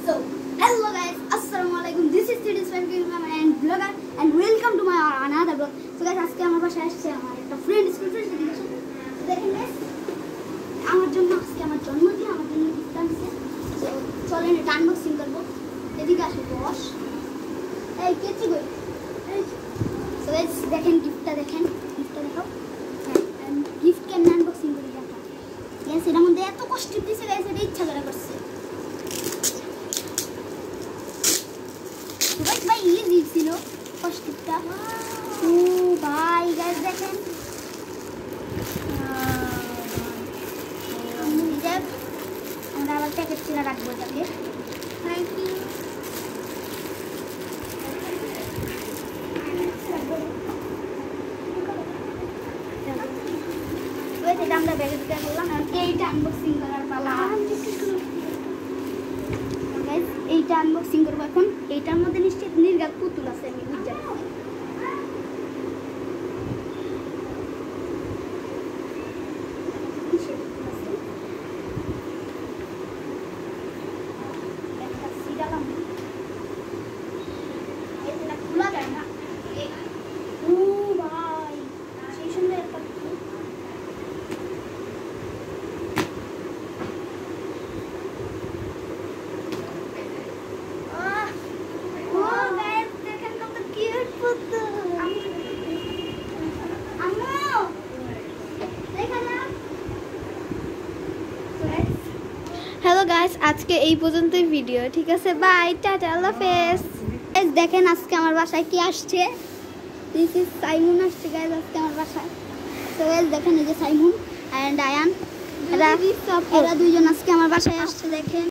So, hello guys, Assalamualaikum. This is Tidis and vlogger and welcome to my another vlog. So guys, আজকে আমার বাসায় আসছে আমার একটা ফ্রেন্ড স্কুল ফ্রেন্ড দেখেন guys, আমার জন্য আজকে আমার জন্মদিন, আমার জন্য গিফট আনছে। তো চলেন এটা আনবক্সিং করব। এদিকে আসো বস। এই কেচি কই? So guys, দেখেন গিফটটা দেখেন। গিফটটা দেখাও। হ্যাঁ, গিফট কেমন আনবক্সিং করি দেখা। Yes, এর মধ্যে এত কষ্ট দিছে গাইস, এটা ইচ্ছা করে করছে। Guys, ভাই ইজি ছিল কষ্টটা। ও ভাই গাইস দেখেন। আমরা আবার প্যাকেট ছিল রাখবো এটাকে। Thank you. এটা আমরা ব্যাগে দিতে বললাম, আর এইটা আনবক্সিং করার পালা। গাইস এইটা আনবক্সিং করব এখন। এইটার মধ্যে নিশ্চিত নির্গাত পুতুল আছে, আমি বুঝতে পারছি। একটা সিরালাম এটা খোলা যায় না। ও ভাই সেই সুন্দর একটা হ্যালো গাইস, আজকে এই পর্যন্তই ভিডিও। ঠিক আছে, বাই, টাটা, আল্লাহ হাফেজ। গাইস দেখেন আজকে আমার বাসায় কি আসছে। দিস ইজ সাইমন আসছে গাইস আজকে আমার বাসায়। সো গাইস দেখেন এই যে সাইমন এন্ড আয়ান, এরা দুইজন আজকে আমার বাসায় আসছে দেখেন।